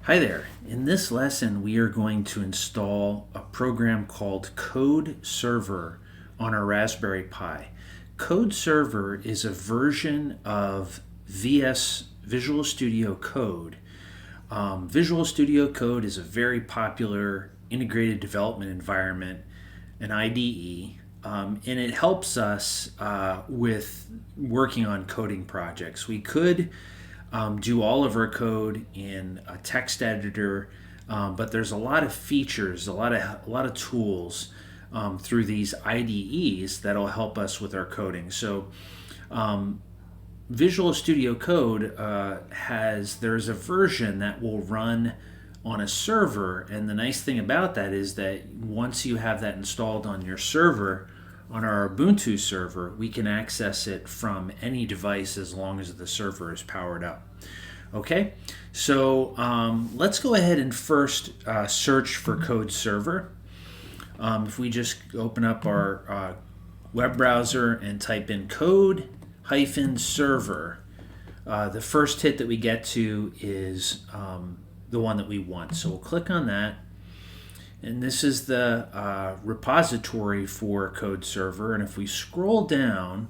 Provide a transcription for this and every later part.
Hi there. In this lesson, we are going to install a program called Code Server on our Raspberry Pi. Code Server is a version of Visual Studio Code. Visual Studio Code is a very popular integrated development environment, an IDE, and it helps us with working on coding projects. We could do all of our code in a text editor, but there's a lot of features, a lot of tools through these IDEs that'll help us with our coding. So Visual Studio Code there's a version that will run on a server, and the nice thing about that is that once you have that installed on your server, on our Ubuntu server, we can access it from any device as long as the server is powered up. Okay, so let's go ahead and first search for Code Server. If we just open up our web browser and type in code-server, the first hit that we get to is the one that we want. So we'll click on that. And this is the repository for Code Server. And if we scroll down,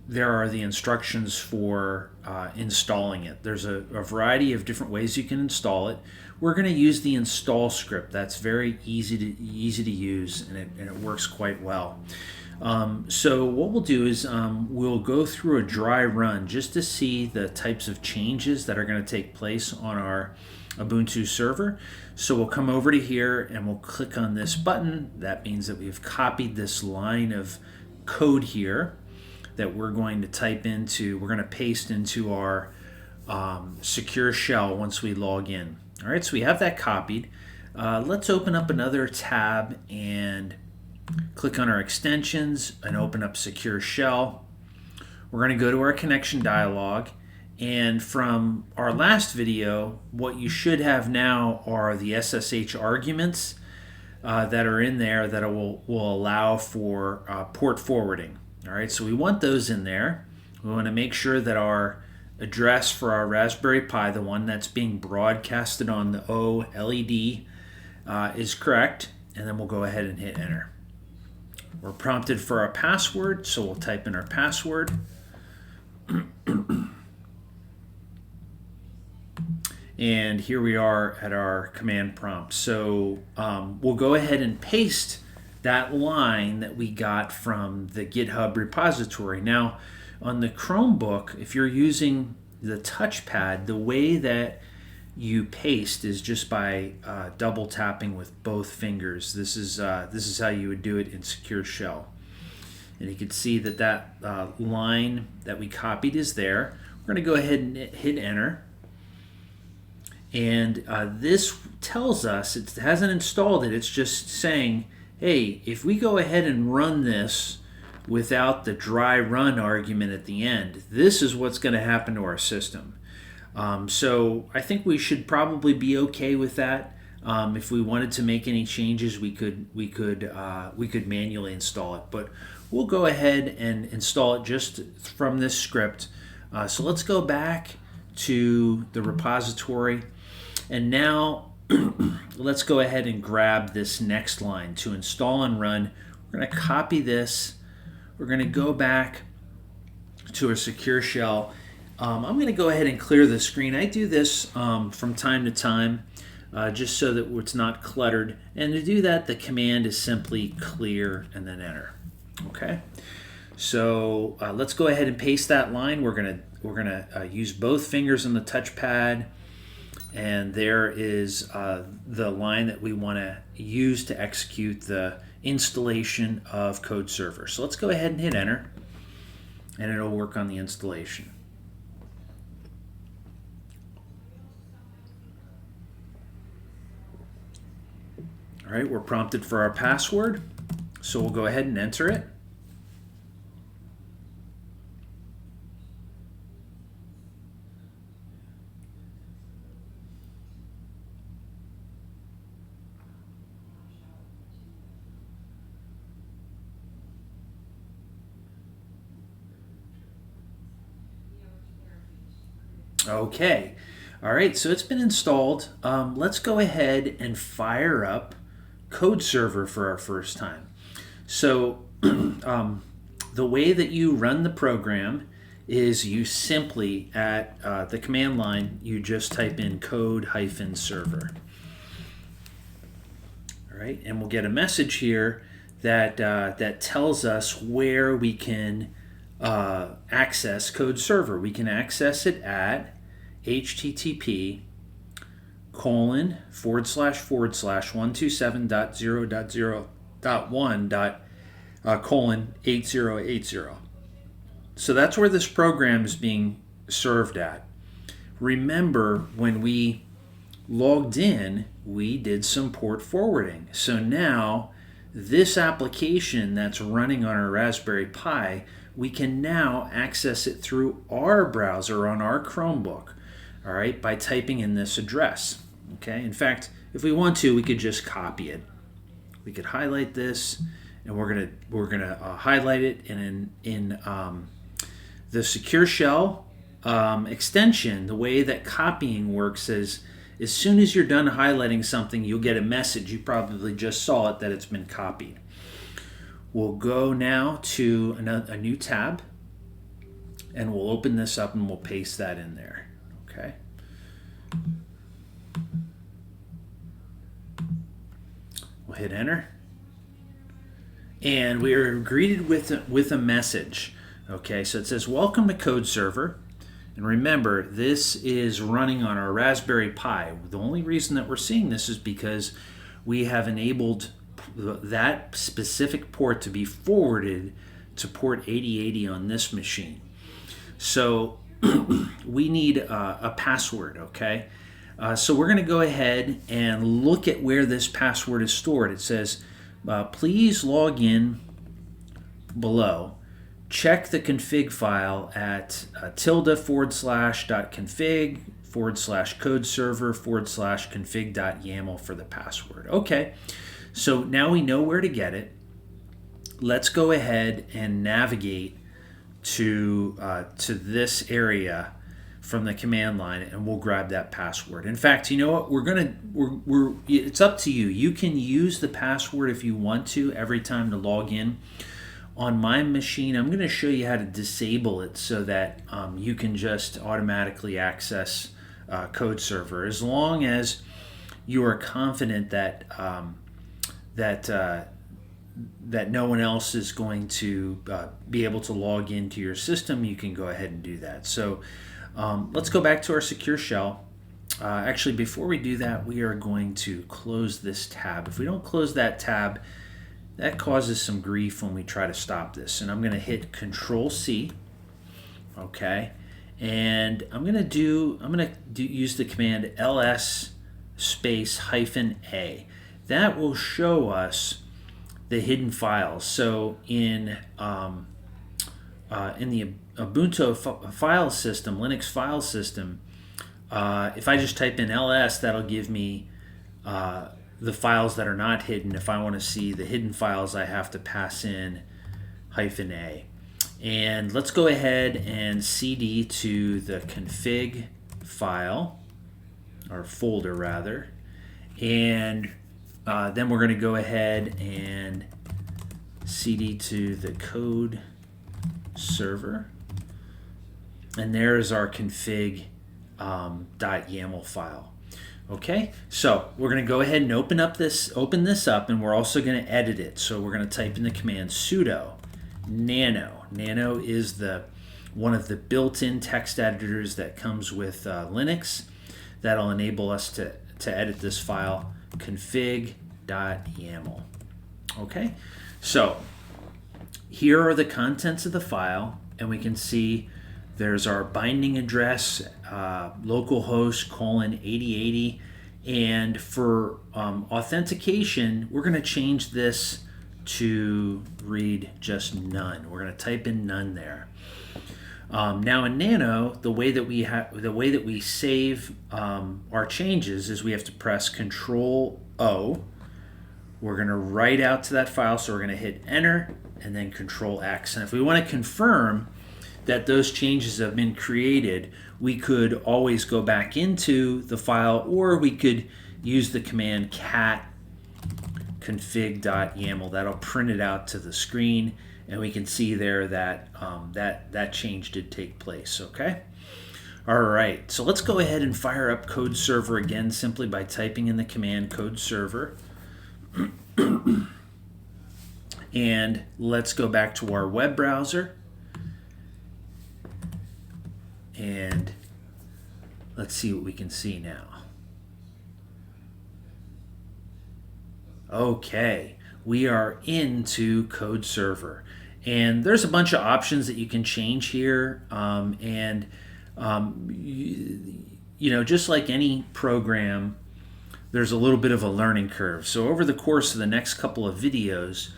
there are the instructions for installing it. There's a variety of different ways you can install it. We're going to use the install script. That's very easy to use, and it works quite well. So what we'll do is we'll go through a dry run just to see the types of changes that are going to take place on our Ubuntu server. So we'll come over to here and we'll click on this button. That means that we've copied this line of code here that we're going to we're going to paste into our secure shell once we log in. All right, so we have that copied. Let's open up another tab and click on our extensions and open up Secure Shell. We're going to go to our connection dialog, and from our last video, what you should have now are the SSH arguments that are in there that will allow for port forwarding. All right, so we want those in there. We want to make sure that our address for our Raspberry Pi, the one that's being broadcasted on the O LED, is correct, and then we'll go ahead and hit enter. We're prompted for our password, so we'll type in our password. And here we are at our command prompt. So we'll go ahead and paste that line that we got from the GitHub repository. Now, on the Chromebook, if you're using the touchpad, the way that you paste is just by double tapping with both fingers. This is how you would do it in Secure Shell. And you can see that line that we copied is there. We're going to go ahead and hit enter. And this tells us, it hasn't installed it, it's just saying, hey, if we go ahead and run this without the dry run argument at the end, this is what's going to happen to our system. So I think we should probably be okay with that. If we wanted to make any changes, we could manually install it, but we'll go ahead and install it just from this script. So let's go back to the repository, and now let's go ahead and grab this next line to install and run. We're going to copy this. We're going to go back to a secure shell. I'm going to go ahead and clear the screen. I do this from time to time just so that it's not cluttered. And to do that, the command is simply clear and then enter. Okay. So let's go ahead and paste that line. We're gonna use both fingers on the touchpad, and there is the line that we want to use to execute the installation of Code Server. So let's go ahead and hit enter, and it'll work on the installation. All right, we're prompted for our password, so we'll go ahead and enter it. Okay. All right, so it's been installed. Let's go ahead and fire up Code Server for our first time. So the way that you run the program is you simply, at the command line, you just type in code-server. All right, and we'll get a message here that tells us where we can access Code Server. We can access it at http colon / / 127.0.0.1 colon 8080. So that's where this program is being served at. Remember, when we logged in, we did some port forwarding. So now this application that's running on our Raspberry Pi, we can now access it through our browser on our Chromebook, all right, by typing in this address. Okay. In fact, if we want to, we could just copy it. We could highlight this, and we're gonna highlight it, and in the Secure Shell extension, the way that copying works is, as soon as you're done highlighting something, you'll get a message. You probably just saw it, that it's been copied. We'll go now to a new tab, and we'll open this up and we'll paste that in there. Okay. We'll hit enter, and we are greeted with a message. Okay, so it says, "Welcome to Code Server." And remember, this is running on our Raspberry Pi. The only reason that we're seeing this is because we have enabled that specific port to be forwarded to port 8080 on this machine. So we need a password, okay? So we're going to go ahead and look at where this password is stored. It says, please log in below. Check the config file at tilde /.config /codeserver /config.yaml for the password. Okay, so now we know where to get it. Let's go ahead and navigate to this area from the command line, and we'll grab that password. In fact, you know what? It's up to you. You can use the password if you want to every time to log in. On my machine, I'm going to show you how to disable it so that you can just automatically access Code Server, as long as you are confident that that no one else is going to be able to log into your system. You can go ahead and do that. So let's go back to our Secure Shell. Actually, before we do that, we are going to close this tab. If we don't close that tab, that causes some grief when we try to stop this. And I'm going to hit Control C, okay? And I'm going to use the command ls -a. That will show us the hidden files. So in the Ubuntu file system, Linux file system, if I just type in ls, that'll give me the files that are not hidden. If I want to see the hidden files, I have to pass in -a. And let's go ahead and cd to the config file, or folder rather, and then we're going to go ahead and cd to the code server, and there's our config .yaml file. Okay, so we're going to go ahead and open this up, and we're also going to edit it. So we're going to type in the command sudo nano. Nano is one of the built-in text editors that comes with Linux. That'll enable us to edit this file, config.yaml. Okay, so here are the contents of the file, and we can see there's our binding address, localhost :8080, and for authentication, we're going to change this to read just none. We're going to type in none there. Now in Nano, the way that we save our changes is we have to press Control O. We're going to write out to that file, so we're going to hit Enter and then Control X. And if we want to confirm that those changes have been created, we could always go back into the file, or we could use the command cat config.yaml. That'll print it out to the screen, and we can see there that that change did take place. Okay. All right, so let's go ahead and fire up Code Server again simply by typing in the command Code Server. And let's go back to our web browser. And let's see what we can see now. Okay, we are into Code Server. And there's a bunch of options that you can change here. Just like any program, there's a little bit of a learning curve. So over the course of the next couple of videos,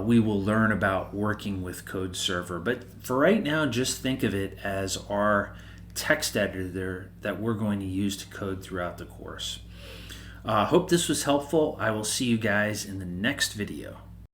we will learn about working with Code Server. But for right now, just think of it as our text editor that we're going to use to code throughout the course. Hope this was helpful. I will see you guys in the next video.